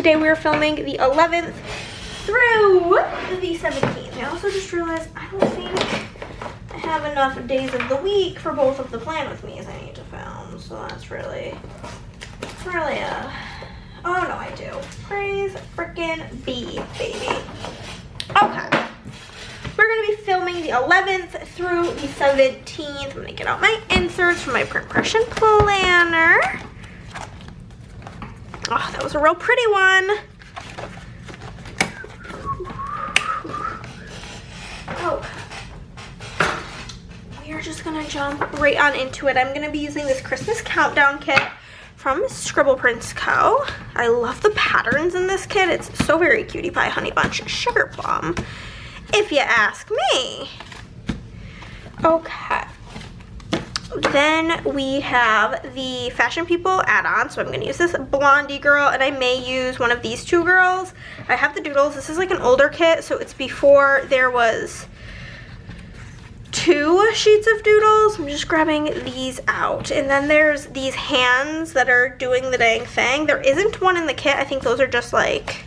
today we are filming the 11th through the 17th. I also just realized I don't think I have enough days of the week for both of the Plan With Me's I need to film. So that's really oh no, I do. Praise frickin' be, baby. Okay. We're going to be filming the 11th through the 17th. I'm going to get out my inserts from my print impression planner. Oh, that was a real pretty one. Okay. We are just going to jump right on into it. I'm going to be using this Christmas countdown kit from SCRIBBLEPRINTSCO. I love the patterns in this kit. It's so very cutie pie, honey bunch, sugar plum, if you ask me. Okay. Then we have the Fashion People add-on. So I'm going to use this blondie girl, and I may use one of these two girls. I have the doodles. This is like an older kit, so it's before there was 2 sheets of doodles. I'm just grabbing these out. And then there's these hands that are doing the dang thing. There isn't one in the kit. I think those are just like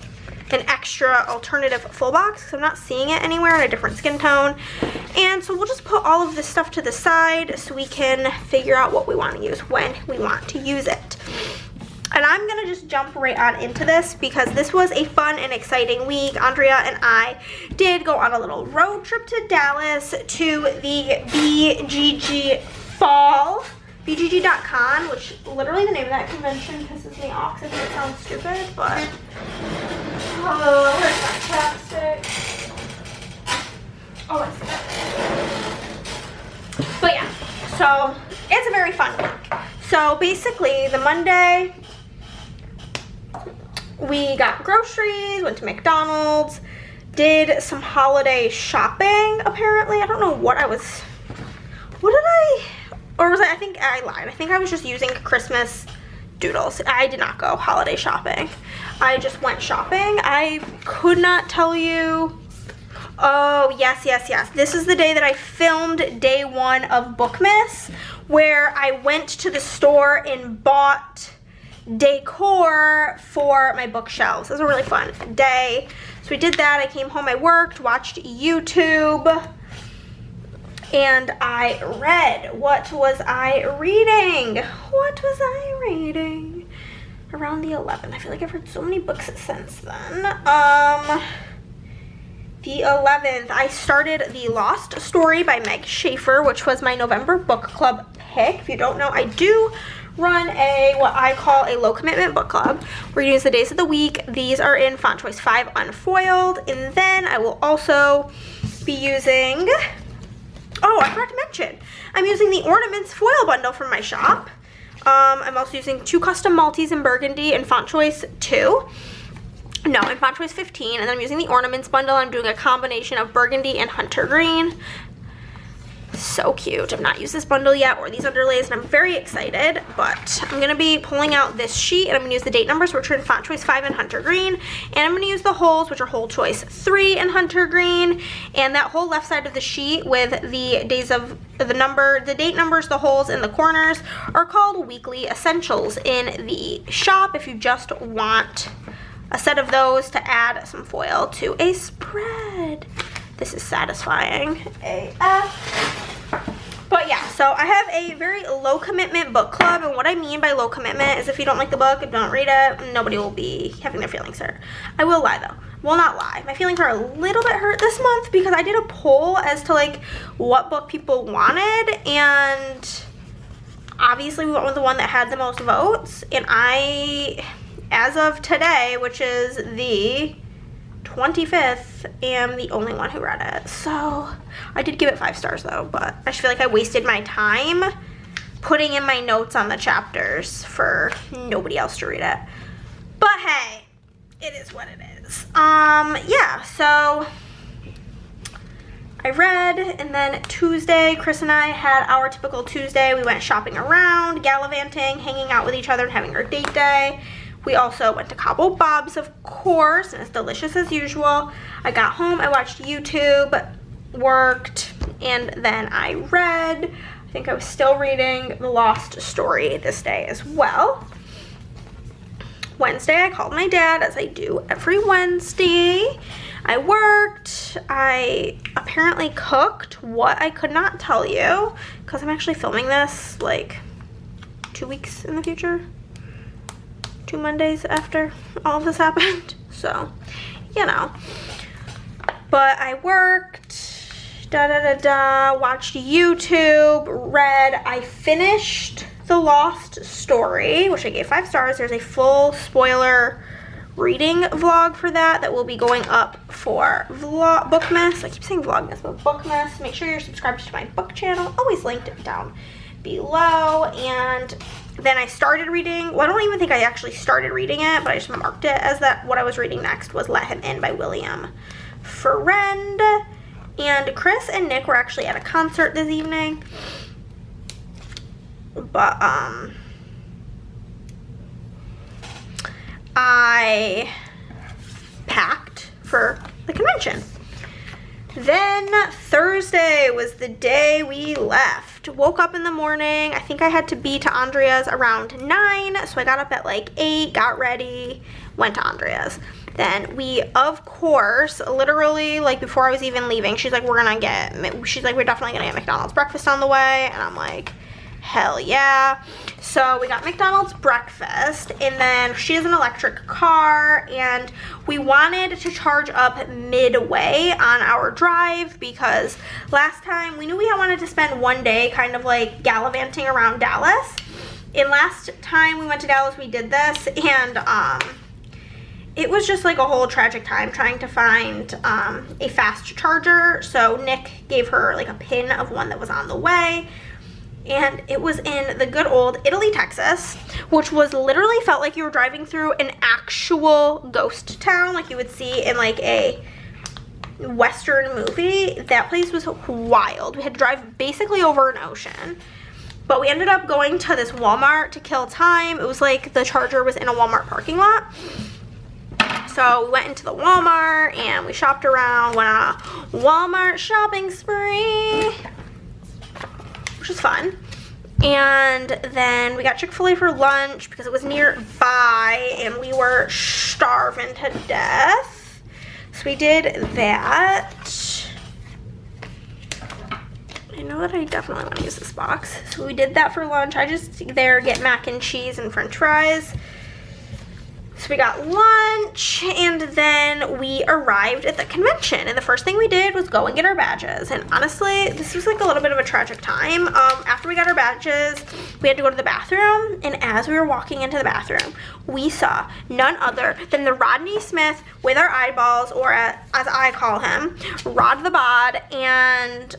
an extra alternative full box because I'm not seeing it anywhere in a different skin tone. And so we'll just put all of this stuff to the side so we can figure out what we want to use when we want to use it. And I'm going to just jump right on into this because this was a fun and exciting week. Andrea and I did go on a little road trip to Dallas to the BGG Fall. BGG.con, which literally the name of that convention pisses me off because it sounds stupid, but oh, where's my chapstick? Oh, I see it. But yeah, so it's a very fun week. So basically, the Monday, we got groceries, went to McDonald's, did some holiday shopping, apparently. I don't know what I was, or was I think I lied. I think I was just using Christmas doodles. I did not go holiday shopping. I just went shopping. I could not tell you. Oh, yes. This is the day that I filmed day 1 of Bookmas, where I went to the store and bought decor for my bookshelves. It was a really fun day. So we did that. I came home, I worked, watched YouTube, and I read. What was I reading? Around the 11th. I feel like I've read so many books since then. The 11th, I started The Lost Story by Meg Schaefer, which was my November book club pick. If you don't know, I do run what I call a low commitment book club. We're going to use the days of the week. These are in font choice 5 unfoiled. And then I will also be using, oh, I forgot to mention, I'm using the Ornaments foil bundle from my shop. I'm also using 2 custom Maltese in burgundy in font choice 2. No, in font choice 15. And then I'm using the Ornaments bundle. I'm doing a combination of burgundy and hunter green. So cute. I've not used this bundle yet or these underlays, and I'm very excited, but I'm going to be pulling out this sheet, and I'm going to use the date numbers, which are in font choice 5 and hunter green, and I'm going to use the holes, which are whole choice 3 and hunter green, and that whole left side of the sheet with the days of the date numbers, the holes, and the corners are called weekly essentials in the shop if you just want a set of those to add some foil to a spread. This is satisfying AF. But yeah, so I have a very low commitment book club, and what I mean by low commitment is if you don't like the book, don't read it, nobody will be having their feelings hurt. I will lie though. Well, not lie. My feelings are a little bit hurt this month because I did a poll as to like what book people wanted, and obviously we went with the one that had the most votes, and I, as of today, which is the 25th, am the only one who read it. So I did give it 5 stars though, but I just feel like I wasted my time putting in my notes on the chapters for nobody else to read it. But hey, it is what it is. Yeah, so I read, and then Tuesday, Chris and I had our typical Tuesday. We went shopping around, gallivanting, hanging out with each other, and having our date day. We also went to Cabo Bob's, of course, and it's delicious as usual. I got home, I watched YouTube, worked, and then I read. I think I was still reading The Lost Story this day as well. Wednesday, I called my dad, as I do every Wednesday. I worked. I apparently cooked. What, I could not tell you, because I'm actually filming this like 2 weeks in the future. 2 Mondays after all of this happened. So, you know. But I worked, watched YouTube, read. I finished the Lost story, which I gave 5 stars. There's a full spoiler reading vlog for that will be going up for Bookmas. I keep saying Vlogmas, but Bookmas. Make sure you're subscribed to my book channel. Always linked it down below. And then I started reading, well, I don't even think I actually started reading it, but I just marked it as that. What I was reading next was Let Him In by William Friend. And Chris and Nick were actually at a concert this evening. But, I packed for the convention. Then Thursday was the day we left. Woke up in the morning. I think I had to be to Andrea's around 9, so I got up at like 8, got ready, went to Andrea's. Then we, of course, literally, like, before I was even leaving, she's like, we're definitely gonna get McDonald's breakfast on the way, and I'm like, hell yeah. So we got McDonald's breakfast, and then she has an electric car, and we wanted to charge up midway on our drive, because last time we knew we wanted to spend one day kind of like gallivanting around Dallas. And last time we went to Dallas, we did this, and it was just like a whole tragic time trying to find a fast charger. So Nick gave her like a pin of one that was on the way. And it was in the good old Italy, Texas, which was literally felt like you were driving through an actual ghost town like you would see in like a Western movie. That place was wild. We had to drive basically over an ocean. But we ended up going to this Walmart to kill time. It was like the charger was in a Walmart parking lot. So we went into the Walmart and we shopped around, went on a Walmart shopping spree, which was fun. And then we got Chick-fil-A for lunch because it was nearby and we were starving to death. So we did that. I know that I definitely want to use this box. So we did that for lunch. I just there get mac and cheese and french fries. So we got lunch, and then we arrived at the convention, and the first thing we did was go and get our badges. And honestly, this was like a little bit of a tragic time. After we got our badges, we had to go to the bathroom, and as we were walking into the bathroom, we saw none other than the Rodney Smith with our eyeballs, or as I call him, Rod the Bod. And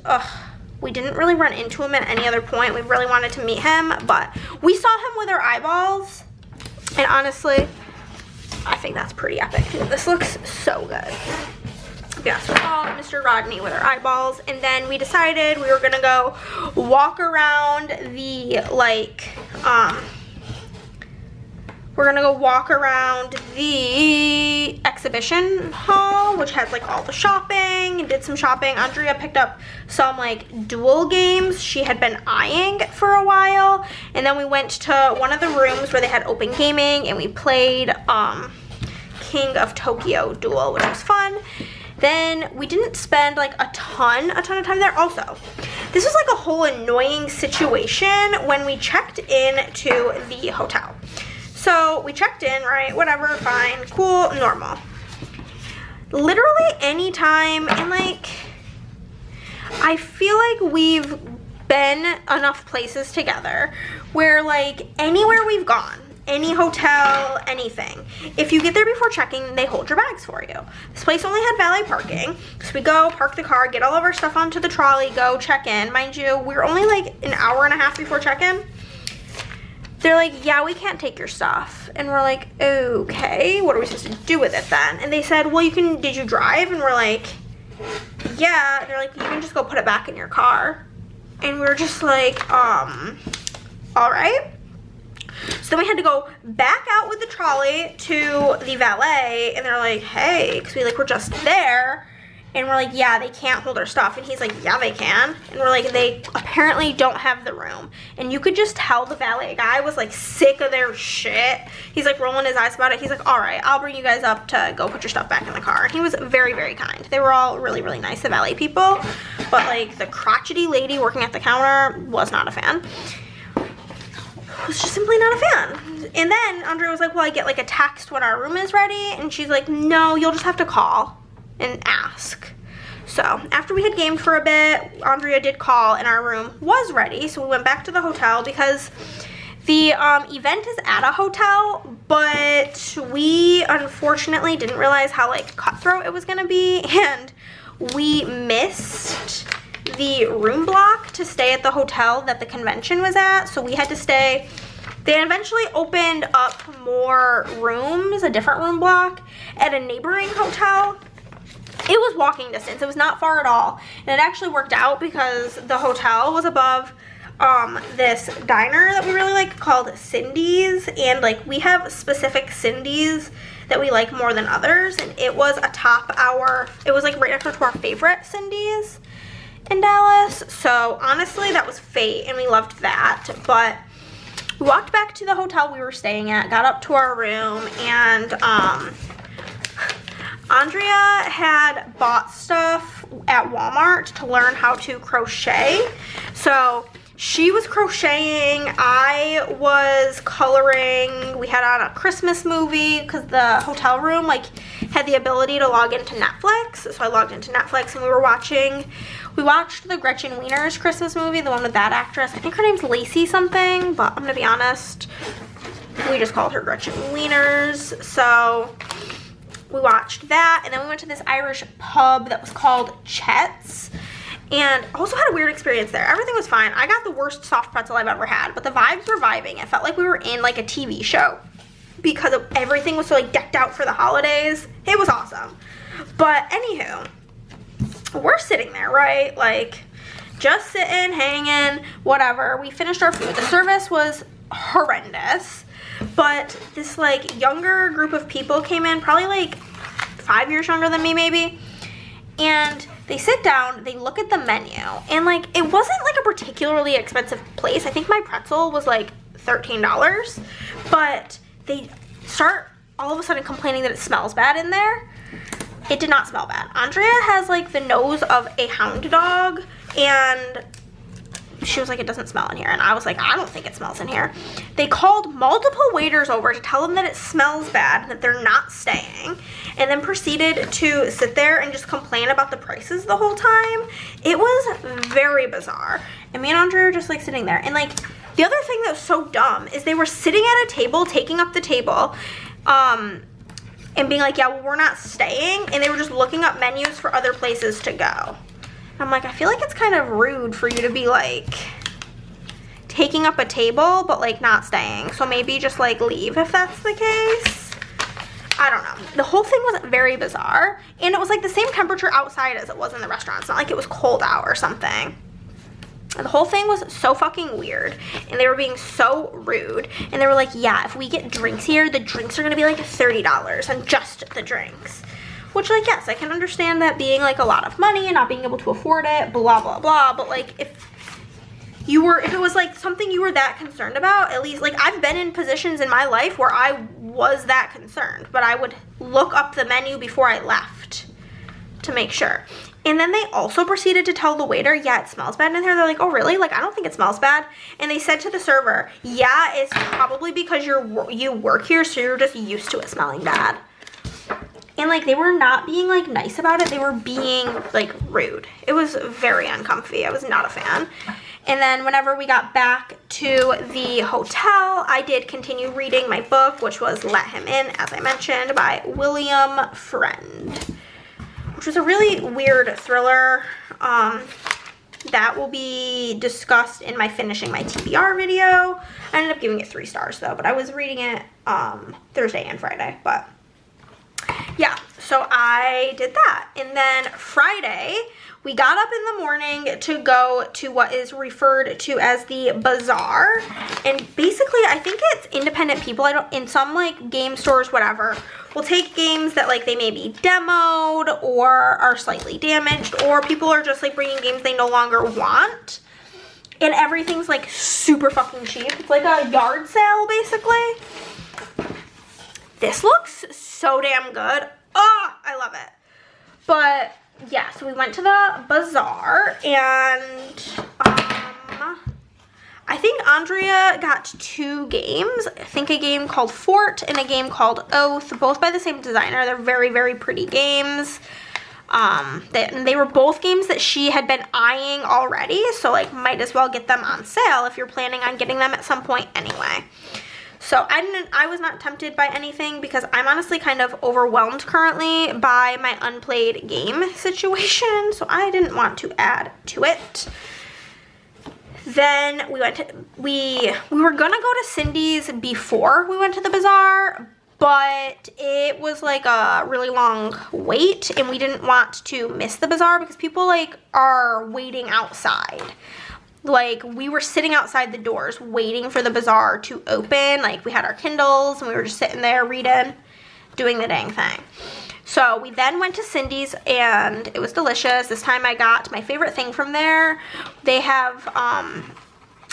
we didn't really run into him at any other point. We really wanted to meet him, but we saw him with our eyeballs, and honestly, I think that's pretty epic. This looks so good. Yeah, so we saw Mr. Rodney with our eyeballs, and then we decided we were gonna go walk around the, like, we're gonna go walk around the exhibition hall, which has like all the shopping, and did some shopping. Andrea picked up some like duel games she had been eyeing for a while. And then we went to one of the rooms where they had open gaming, and we played King of Tokyo Duel, which was fun. Then we didn't spend like a ton of time there. Also, this was like a whole annoying situation when we checked in to the hotel. So we checked in, right, whatever, fine, cool, normal. Literally anytime, and like, I feel like we've been enough places together where like anywhere we've gone, any hotel, anything, if you get there before checking, they hold your bags for you. This place only had valet parking, so we go, park the car, get all of our stuff onto the trolley, go check in. Mind you, we were only like an hour and a half before check-in. They're like, yeah, we can't take your stuff. And we're like, okay, what are we supposed to do with it then? And they said, well, did you drive? And we're like, yeah. And they're like, you can just go put it back in your car. And we were just like, all right. So then we had to go back out with the trolley to the valet, and they're like, hey, because we like were just there. And we're like, yeah, they can't hold our stuff. And he's like, yeah, they can. And we're like, they apparently don't have the room. And you could just tell the valet guy was like sick of their shit. He's like rolling his eyes about it. He's like, all right, I'll bring you guys up to go put your stuff back in the car. And he was very, very kind. They were all really, really nice, the valet people. But like the crotchety lady working at the counter was not a fan. Was just simply not a fan. And then Andrea was like, well, I get like a text when our room is ready. And she's like, no, you'll just have to call and ask. So after we had gamed for a bit, Andrea did call and our room was ready. So we went back to the hotel because the event is at a hotel, but we unfortunately didn't realize how like cutthroat it was gonna be, and we missed the room block to stay at the hotel that the convention was at. So we had to stay. They eventually opened up more rooms, a different room block at a neighboring hotel. It was walking distance. It was not far at all. And it actually worked out because the hotel was above this diner that we really like called Cindy's. And like we have specific Cindy's that we like more than others. And it was it was like right next to our favorite Cindy's in Dallas. So honestly, that was fate and we loved that. But we walked back to the hotel we were staying at, got up to our room, and Andrea had bought stuff at Walmart to learn how to crochet. So she was crocheting, I was coloring. We had on a Christmas movie because the hotel room like had the ability to log into Netflix. So I logged into Netflix and we watched the Gretchen Wieners Christmas movie, the one with that actress. I think her name's Lacey something, but I'm gonna be honest, we just called her Gretchen Wieners. So we watched that, and then we went to this Irish pub that was called Chet's, and also had a weird experience there. Everything was fine. I got the worst soft pretzel I've ever had, but the vibes were vibing. It felt like we were in like a TV show because everything was so like decked out for the holidays. It was awesome. But anywho, we're sitting there, right? Like just sitting, hanging, whatever. We finished our food. The service was horrendous. But this like younger group of people came in, probably like 5 years younger than me maybe, and they sit down, they look at the menu, and like it wasn't like a particularly expensive place. I think my pretzel was like $13, but they start all of a sudden complaining that it smells bad in there. It did not smell bad. Andrea has like the nose of a hound dog, and she was like, it doesn't smell in here. And I was like, I don't think it smells in here. They called multiple waiters over to tell them that it smells bad and that they're not staying, and then proceeded to sit there and just complain about the prices the whole time. It was very bizarre. And me and Andrea were just like sitting there. And like the other thing that was so dumb is they were sitting at a table, taking up the table, and being like, yeah, well, we're not staying. And they were just looking up menus for other places to go. I'm like, I feel like it's kind of rude for you to be like taking up a table but like not staying. So maybe just like leave if that's the case. I don't know. The whole thing was very bizarre, and it was like the same temperature outside as it was in the restaurant. It's not like it was cold out or something. And the whole thing was so fucking weird, and they were being so rude. And they were like, yeah, if we get drinks here, the drinks are gonna be like $30 and just the drinks. Which, like, yes, I can understand that being, like, a lot of money and not being able to afford it, blah, blah, blah. But, like, if it was, like, something you were that concerned about, at least, like, I've been in positions in my life where I was that concerned. But I would look up the menu before I left to make sure. And then they also proceeded to tell the waiter, yeah, it smells bad in here. They're like, oh, really? Like, I don't think it smells bad. And they said to the server, yeah, it's probably because you work here, so you're just used to it smelling bad. And like they were not being like nice about it, they were being like rude. It was very uncomfy. I was not a fan. And then whenever we got back to the hotel, I did continue reading my book, which was Let Him In, as I mentioned, by William Friend, which was a really weird thriller that will be discussed in my finishing my TBR video. I ended up giving it 3 stars though, but I was reading it Thursday and Friday. But yeah, So I did that. And then Friday, we got up in the morning to go to what is referred to as the bazaar. And basically, I think it's independent people. In some like game stores, whatever, will take games that like they may be demoed or are slightly damaged, or people are just like bringing games they no longer want. And everything's like super fucking cheap. It's like a yard sale basically. This looks so damn good. Oh, I love it. But yeah, so we went to the bazaar, and I think Andrea got 2 games. I think a game called Fort and a game called Oath, both by the same designer. They're very, very pretty games. They were both games that she had been eyeing already, so like might as well get them on sale if you're planning on getting them at some point anyway. So I was not tempted by anything because I'm honestly kind of overwhelmed currently by my unplayed game situation, so I didn't want to add to it. Then we were gonna go to Cindy's before we went to the bazaar, but it was like a really long wait, and we didn't want to miss the bazaar because people like are waiting outside. Like, we were sitting outside the doors waiting for the bazaar to open. Like, we had our Kindles and we were just sitting there reading, doing the dang thing. So we then went to Cindy's, and it was delicious. This time I got my favorite thing from there. They have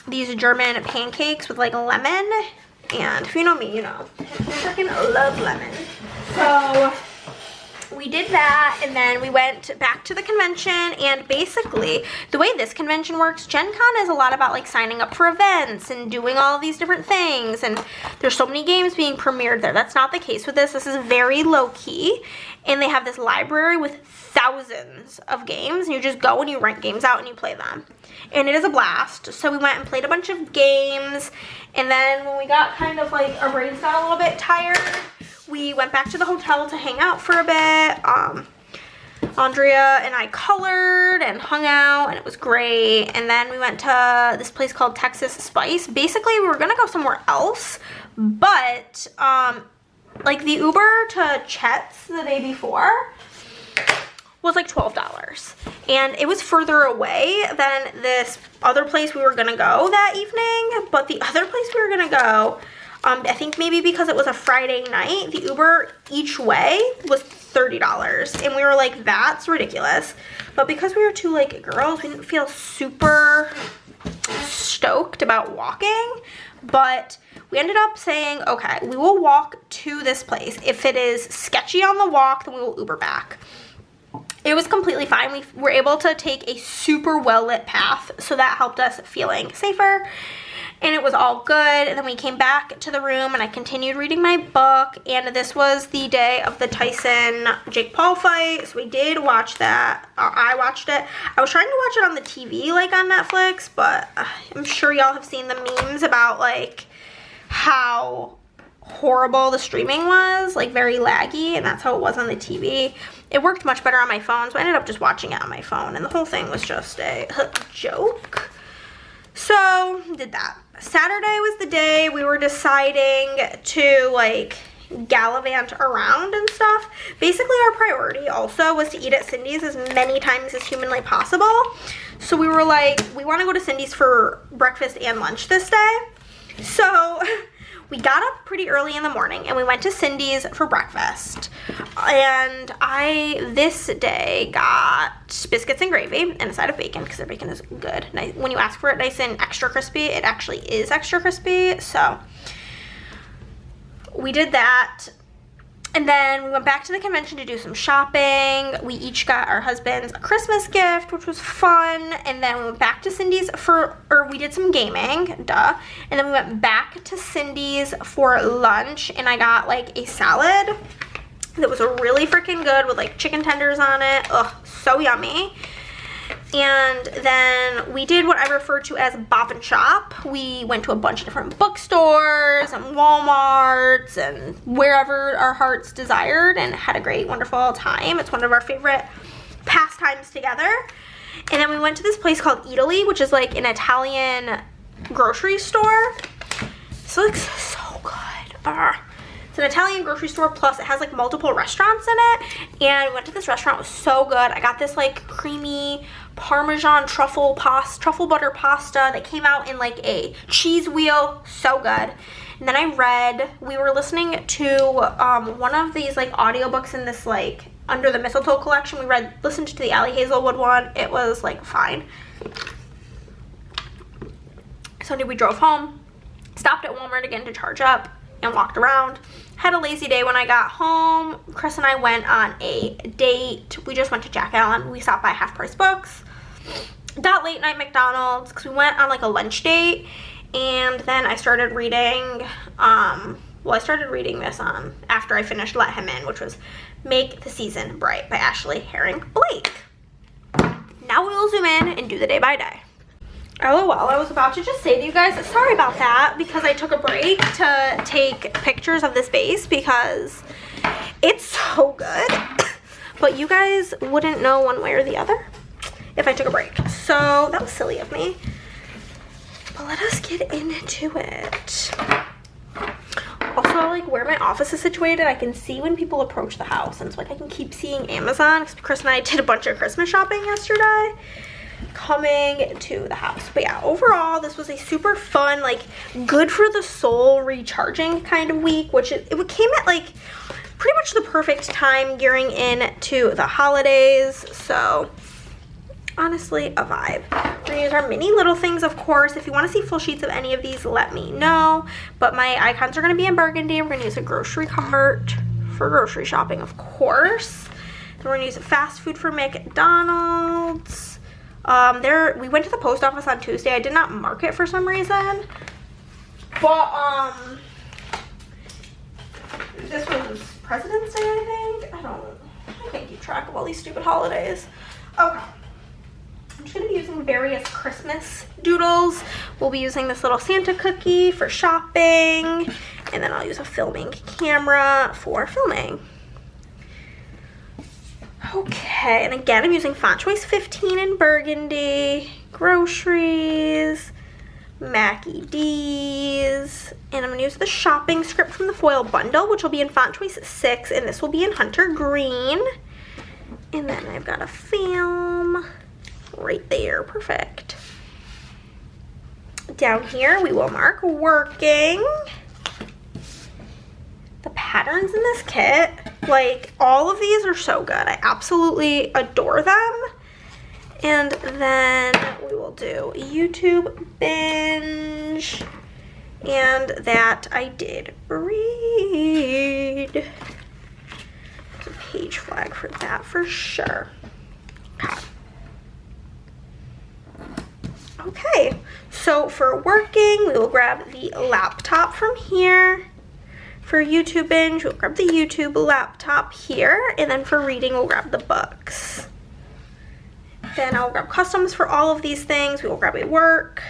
these German pancakes with like lemon, and if you know me, you know I freaking love lemon. So we did that, and then we went back to the convention. And basically the way this convention works, Gen Con is a lot about like signing up for events and doing all of these different things, and there's so many games being premiered there. That's not the case with this. This is very low-key, and they have this library with thousands of games, and you just go and you rent games out and you play them, and it is a blast. So we went and played a bunch of games, and then when we got kind of like our brains got a little bit tired, we went back to the hotel to hang out for a bit. Andrea and I colored and hung out, and it was great. And then we went to this place called Texas Spice. Basically, we were gonna go somewhere else, but like the Uber to Chet's the day before was like $12, and it was further away than this other place we were gonna go that evening. But the other place we were gonna go, I think maybe because it was a Friday night, the Uber each way was $30, and we were like, that's ridiculous. But because we were two like girls, we didn't feel super stoked about walking, but we ended up saying, okay, we will walk to this place. If it is sketchy on the walk, then we will Uber back. It was completely fine. We were able to take a super well-lit path, so that helped us feeling safer, and it was all good. And then we came back to the room, and I continued reading my book, and this was the day of the Tyson Jake Paul fight, so we did watch that. I watched it. I was trying to watch it on the TV, like on Netflix, but I'm sure y'all have seen the memes about like how horrible the streaming was, like very laggy, and that's how it was on the TV. It worked much better on my phone, so I ended up just watching it on my phone, and the whole thing was just a joke. So did that. Saturday was the day we were deciding to like gallivant around and stuff. Basically our priority also was to eat at Cindy's as many times as humanly possible. So we were like, we want to go to Cindy's for breakfast and lunch this day. So we got up pretty early in the morning and we went to Cindy's for breakfast. And I, this day, got biscuits and gravy and a side of bacon, because their bacon is good. When you ask for it nice and extra crispy, it actually is extra crispy. So we did that. And then we went back to the convention to do some shopping. We each got our husbands a Christmas gift, which was fun. And then we went back to Cindy's we did some gaming, duh. And then we went back to Cindy's for lunch, and I got like a salad that was really freaking good with like chicken tenders on it. Ugh, so yummy. And then we did what I refer to as Bop and Shop. We went to a bunch of different bookstores and Walmarts and wherever our hearts desired, and had a great, wonderful time. It's one of our favorite pastimes together. And then we went to this place called Italy, which is like an Italian grocery store. This looks so good. It's an Italian grocery store, plus it has like multiple restaurants in it. And we went to this restaurant, it was so good. I got this like creamy Parmesan truffle butter pasta that came out in like a cheese wheel, so good. And then we were listening to one of these like audiobooks in this like Under the Mistletoe collection. Listened to the Allie Hazelwood one. It was like fine. Sunday we drove home, stopped at Walmart again to charge up, and walked around. Had a lazy day when I got home. Chris and I went on a date. We just went to Jack Allen. We stopped by Half Price Books. Got late night McDonald's because we went on like a lunch date. And then I started reading, I started reading this after I finished Let Him In, which was Make the Season Bright by Ashley Herring Blake. Now we will zoom in and do the day by day. LOL, I was about to just say to you guys, sorry about that, because I took a break to take pictures of this base because it's so good. But you guys wouldn't know one way or the other if I took a break. So that was silly of me. But let us get into it. Also, like where my office is situated, I can see when people approach the house. And so like I can keep seeing Amazon. Chris and I did a bunch of Christmas shopping yesterday coming to the house. But yeah, overall this was a super fun, like good for the soul recharging kind of week, which it came at like pretty much the perfect time gearing in to the holidays. So honestly, a vibe. We're gonna use our mini little things, of course. If you want to see full sheets of any of these, let me know. But my icons are going to be in burgundy. We're going to use a grocery cart for grocery shopping, of course. Then we're going to use fast food for McDonald's. We went to the post office on Tuesday. I did not mark it for some reason. But, this was President's Day, I think. I can't keep track of all these stupid holidays. Okay. I'm just going to be using various Christmas doodles. We'll be using this little Santa cookie for shopping. And then I'll use a filming camera for filming. Okay, and again, I'm using font choice 15 in burgundy, groceries, Mackie D's, and I'm going to use the shopping script from the foil bundle, which will be in font choice 6, and this will be in hunter green. And then I've got a film right there, perfect. Down here, we will mark working. The patterns in this kit, like all of these are so good. I absolutely adore them. And then we will do YouTube binge, and that I did read. There's a page flag for that for sure. Okay, so for working, we will grab the laptop from here. For YouTube binge, we'll grab the YouTube laptop here, and then for reading, we'll grab the books. Then I'll grab customs for all of these things. We will grab a work.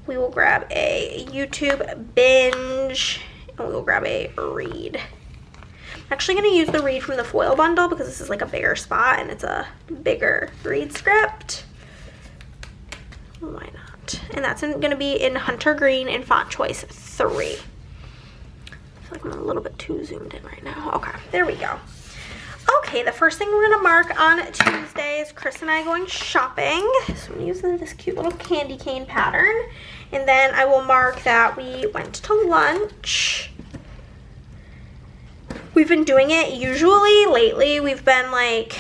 We will grab a YouTube binge, and we will grab a read. I'm actually going to use the read from the foil bundle because this is like a bigger spot, and it's a bigger read script. Why not? And that's going to be in hunter green in font choice 3. I feel like I'm a little bit too zoomed in right now. Okay, there we go. Okay, the first thing we're going to mark on Tuesday is Chris and I going shopping. So I'm going to use this cute little candy cane pattern. And then I will mark that we went to lunch. We've been doing it usually. Lately, we've been like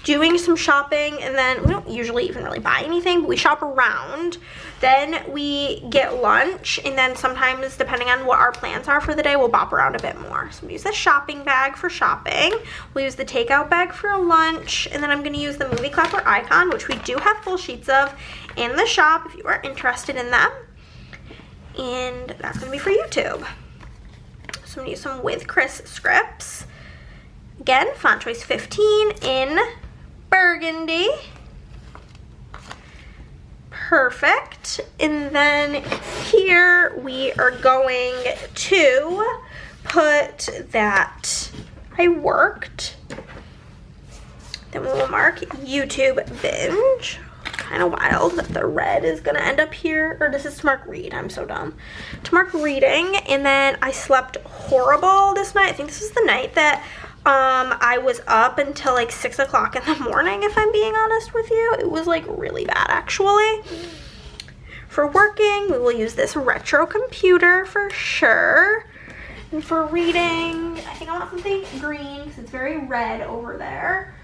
doing some shopping, and then we don't usually even really buy anything, but we shop around. Then we get lunch, and then sometimes, depending on what our plans are for the day, we'll bop around a bit more. So we use the shopping bag for shopping. We'll use the takeout bag for lunch, and then I'm going to use the movie clapper icon, which we do have full sheets of in the shop if you are interested in them. And that's going to be for YouTube. So I'm going to use some With Chris scripts. Again, font choice 15 in burgundy. Perfect. And then here we are going to put that I worked. Then we will mark YouTube binge. kind of wild that the red is gonna end up here. Or this is to mark read, I'm so dumb. To mark reading, and then I slept horrible this night. I think this was the night that I was up until like 6 o'clock in the morning, if I'm being honest with you. It was like really bad actually. For working, we will use this retro computer for sure. And for reading, I think I want something green because it's very red over there.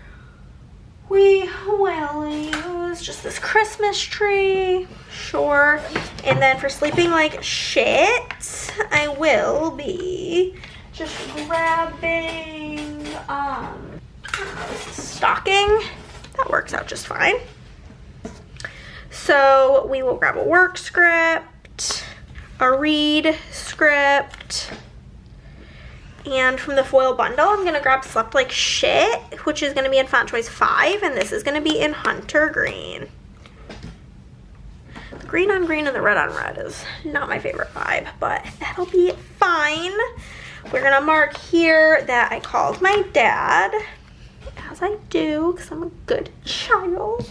We will use just this Christmas tree, sure. And then for sleeping like shit, I will be just grabbing stocking. That works out just fine. So we will grab a work script, a read script, and from the foil bundle, I'm gonna grab Slept Like Shit, which is gonna be in font choice 5, and this is gonna be in Hunter Green. The green on green and the red on red is not my favorite vibe, but that'll be fine. We're gonna mark here that I called my dad, as I do, because I'm a good child.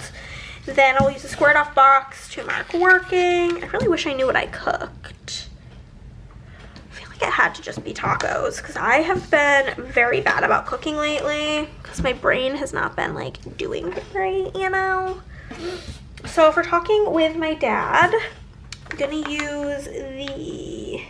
Then I'll use a squared off box to mark working. I really wish I knew what I cooked. It had to just be tacos because I have been very bad about cooking lately because my brain has not been like doing great, you know. So for talking with my dad, I'm gonna use the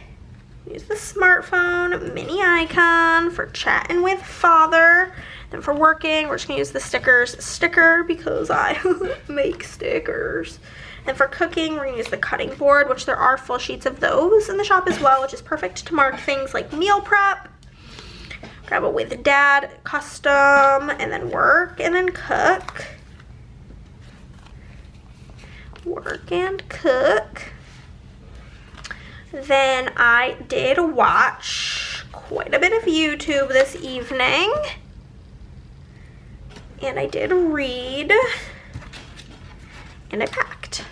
smartphone mini icon for chatting with father. Then for working, we're just gonna use the sticker because I make stickers. And for cooking, we're gonna use the cutting board, which there are full sheets of those in the shop as well, which is perfect to mark things like meal prep. Grab a with dad, custom, and then work, and then cook. Work and cook. Then I did watch quite a bit of YouTube this evening. And I did read. And I packed.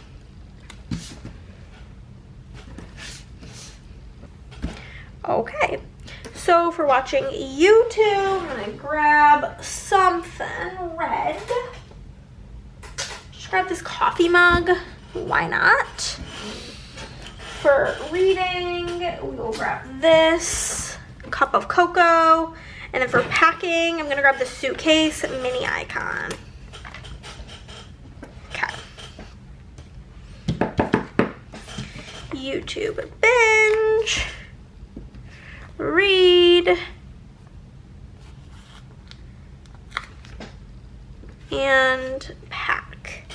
Okay, so for watching YouTube, I'm gonna grab something red. Just grab this coffee mug, why not? For reading, we will grab this cup of cocoa. And then for packing, I'm gonna grab the suitcase mini icon. Okay. YouTube binge. Read, and pack.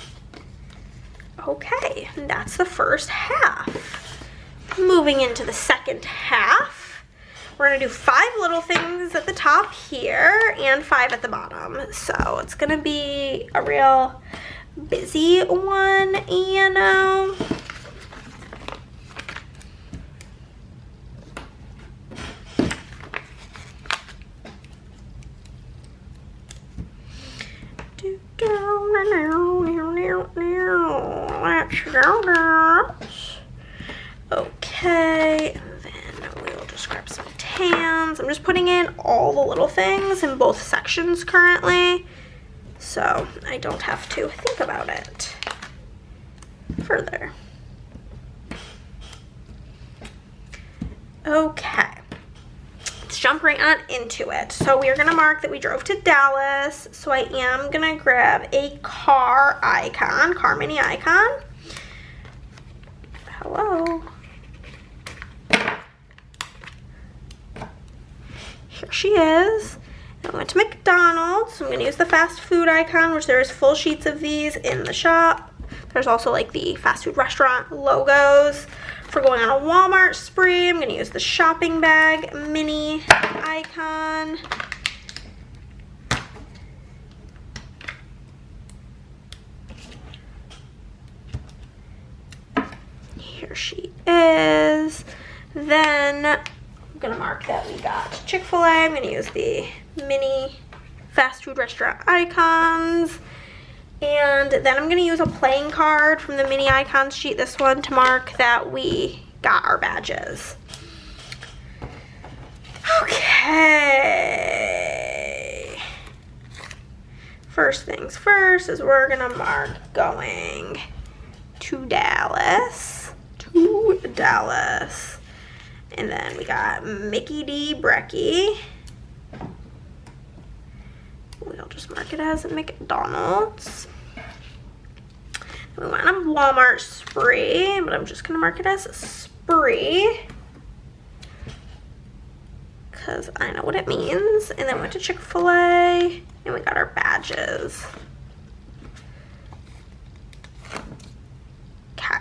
Okay, that's the first half. Moving into the second half, we're gonna do 5 little things at the top here and 5 at the bottom. So it's gonna be a real busy one, you know. Okay, and then we'll just grab some tans. I'm just putting in all the little things in both sections currently, so I don't have to think about it further. Okay, let's jump right on into it. So we are gonna mark that we drove to Dallas, so I am gonna grab a car icon, car mini icon. Hello. Here she is. I went to McDonald's, so I'm gonna use the fast food icon, which there's full sheets of these in the shop. There's also like the fast food restaurant logos. For going on a Walmart spree, I'm gonna use the shopping bag mini icon. Here she is. Then I'm gonna mark that we got Chick-fil-A. I'm gonna use the mini fast food restaurant icons. And then I'm gonna use a playing card from the mini icons sheet, this one, to mark that we got our badges. Okay. first things first is we're gonna mark going to Dallas. And then we got Mickey D. Brecky. We'll just mark it as McDonald's. We want a Walmart spree, but I'm just gonna mark it as spree because I know what it means. And then we went to Chick-fil-A and we got our badges. Okay.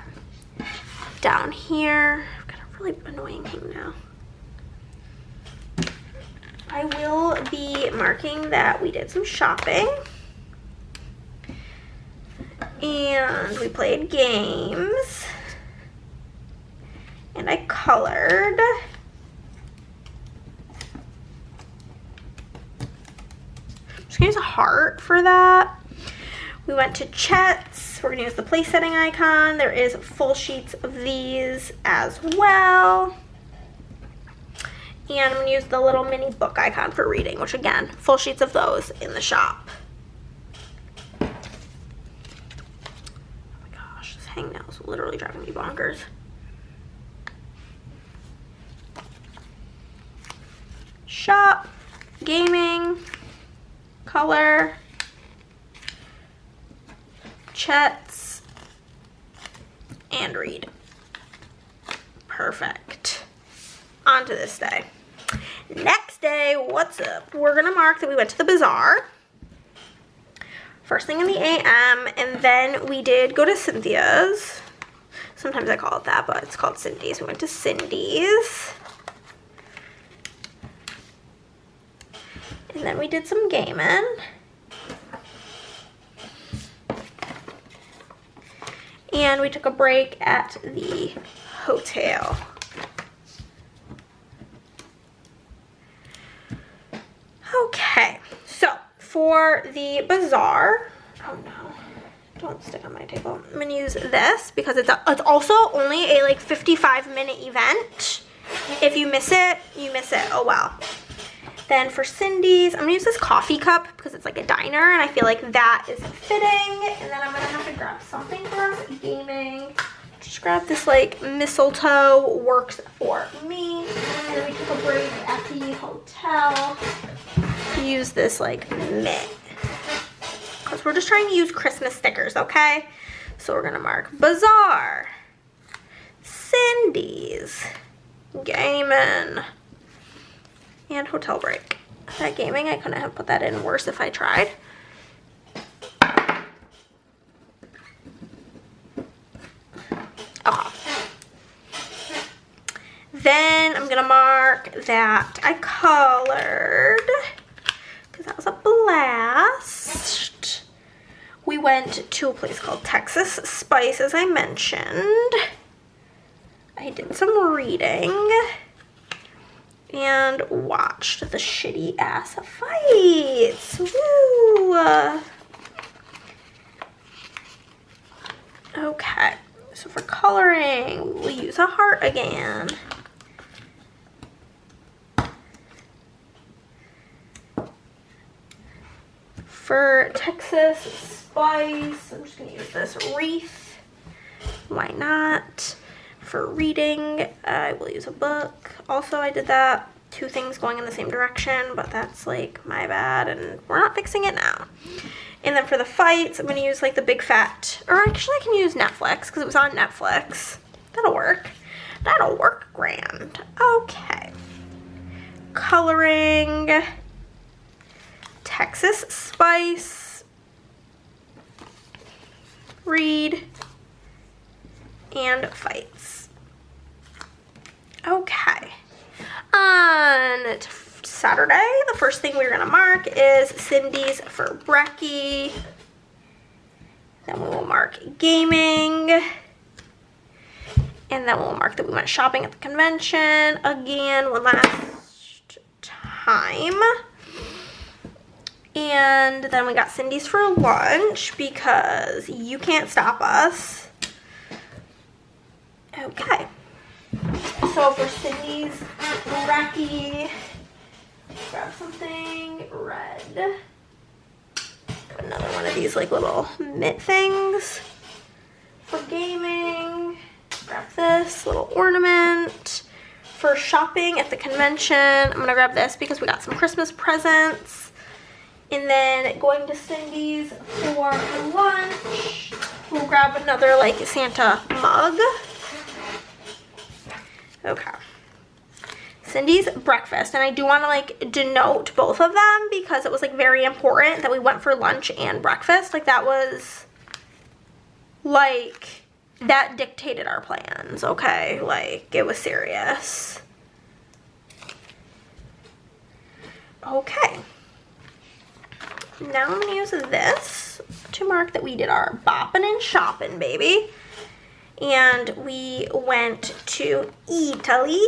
Down here, I've got a really annoying thing now. I will be marking that we did some shopping. And we played games. And I colored. I'm just gonna use a heart for that. We went to Chet's. We're gonna use the place setting icon. There is full sheets of these as well. And I'm gonna use the little mini book icon for reading, which again, full sheets of those in the shop. Hangnail is literally driving me bonkers. Shop, gaming, color, Chet's, and read. Perfect. On to this day. Next day, what's up? We're gonna mark that we went to the bazaar. First thing in the AM, and then we did go to Cynthia's. Sometimes I call it that, but it's called Cindy's. We went to Cindy's. And then we did some gaming. And we took a break at the hotel. Okay, so for the bazaar, oh no, don't stick on my table. I'm gonna use this because it's also only a like 55-minute event. If you miss it, you miss it, oh well. Then for Cindy's, I'm gonna use this coffee cup because it's like a diner and I feel like that is fitting. And then I'm gonna have to grab something for gaming. Just grab this like mistletoe, works for me. And then we took a break at the hotel to use this like mitt. Because we're just trying to use Christmas stickers, okay? So we're gonna mark bazaar, Cindy's, gaming, and hotel break. That gaming, I couldn't have put that in worse if I tried. Okay. Then I'm gonna mark that I colored, because that was a blast. We went to a place called Texas Spice, as I mentioned. I did some reading and watched the shitty ass fights. Woo! Okay, so for coloring, we'll use a heart again. For Texas Spice, I'm just gonna use this wreath. Why not? For reading, I will use a book. Also, I did that. Two things going in the same direction, but that's like my bad, and we're not fixing it now. And then for the fights, I'm gonna use like the big fat, or actually I can use Netflix because it was on Netflix. That'll work. That'll work grand. Okay. Coloring, Texas Spice, read, and fights. Okay. On Saturday, the first thing we're gonna mark is Cindy's for Brecky. Then we will mark gaming. And then we'll mark that we went shopping at the convention again one last time. And then we got Cindy's for lunch because you can't stop us. Okay. So for Cindy's Brecky, grab something red. another one of these like little mitt things for gaming. Grab this little ornament for shopping at the convention. I'm gonna grab this because we got some Christmas presents. And then going to Cindy's for lunch, we'll grab another like Santa mug. Okay. Cindy's breakfast, and I do want to like denote both of them because it was like very important that we went for lunch and breakfast. Like that was like, that dictated our plans, okay? Like it was serious. Okay. Now I'm gonna use this to mark that we did our bopping and shopping, baby. And we went to Italy,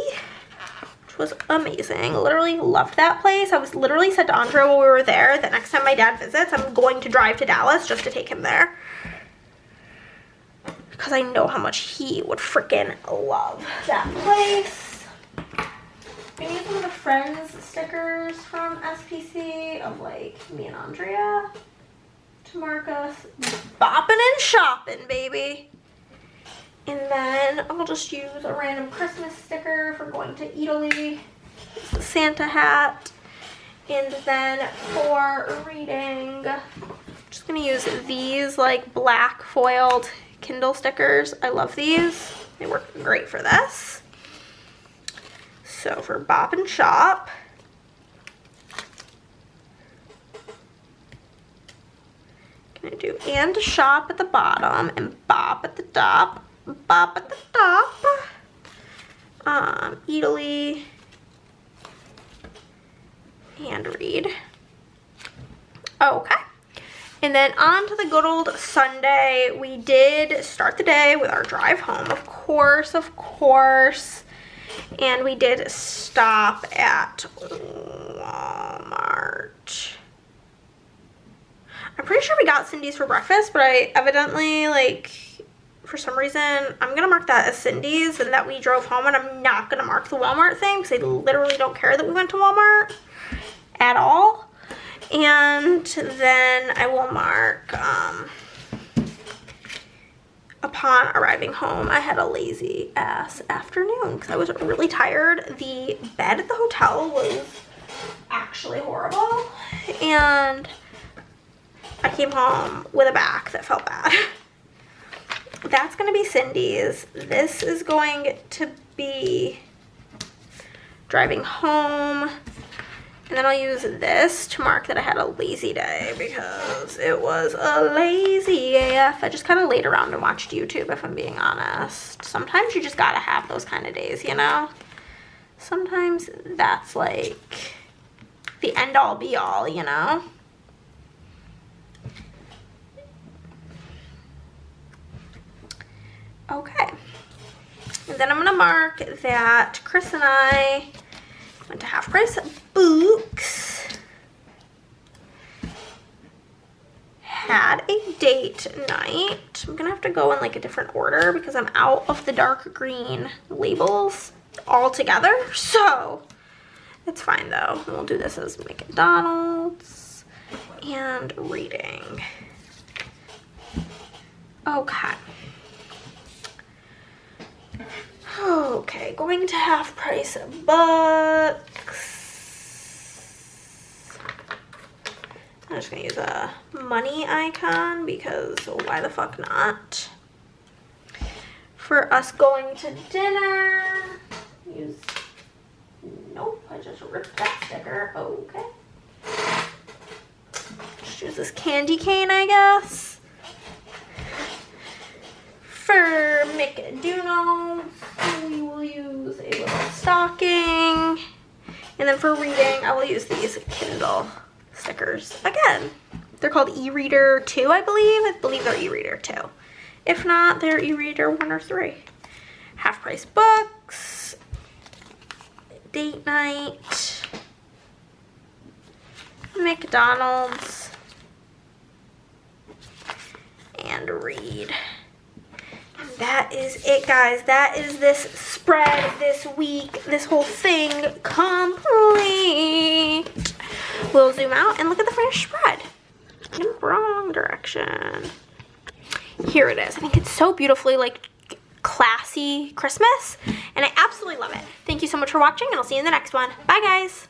which was amazing. Literally loved that place. I was literally said to Andre while we were there that next time my dad visits, I'm going to drive to Dallas just to take him there. Because I know how much he would freaking love that place. We need some of the Friends stickers from SPC of like me and Andrea to mark us bopping and shopping, baby. And then I'll just use a random Christmas sticker for going to Italy. It's the Santa hat. And then for reading, I'm just gonna use these like black foiled Kindle stickers. I love these. They work great for this. So for Bop and Shop, gonna do and shop at the bottom and bop at the top. Bop at the top. Italy and read. Okay. And then on to the good old Sunday. We did start the day with our drive home, of course. And we did stop at Walmart. I'm pretty sure we got Cindy's for breakfast, but I evidently, like, for some reason, I'm going to mark that as Cindy's and that we drove home, and I'm not going to mark the Walmart thing because I literally don't care that we went to Walmart at all. And then I will mark, upon arriving home, I had a lazy ass afternoon because I was really tired. The bed at the hotel was actually horrible, and I came home with a back that felt bad. That's going to be Cindy's. This is going to be driving home. And then I'll use this to mark that I had a lazy day because it was a lazy AF. I just kind of laid around and watched YouTube, if I'm being honest. Sometimes you just gotta have those kind of days, you know? Sometimes that's like the end all be all, you know? Okay. And then I'm gonna mark that Chris and I went to Half Price Books, had a date night. I'm gonna have to go in like a different order because I'm out of the dark green labels altogether, so it's fine though. We'll do this as McDonald's and reading. Okay. Okay, going to Half Price Books. I'm just gonna use a money icon because why the fuck not? For us going to dinner, use, nope, I just ripped that sticker. Okay. Just use this candy cane, I guess. For McDonald's, we will use a little stocking. And then for reading, I will use these Kindle stickers. Again, they're called e-reader 2, I believe. I believe they're e-reader 2. If not, they're e-reader 1 or 3. Half Price Books. Date night. McDonald's. And read. That is it, guys. That is this spread this week, this whole thing complete. We'll zoom out and look at the finished spread. Nope, wrong direction. Here it is. I think it's so beautifully like classy Christmas, and I absolutely love it. Thank you so much for watching, and I'll see you in the next one. Bye, guys.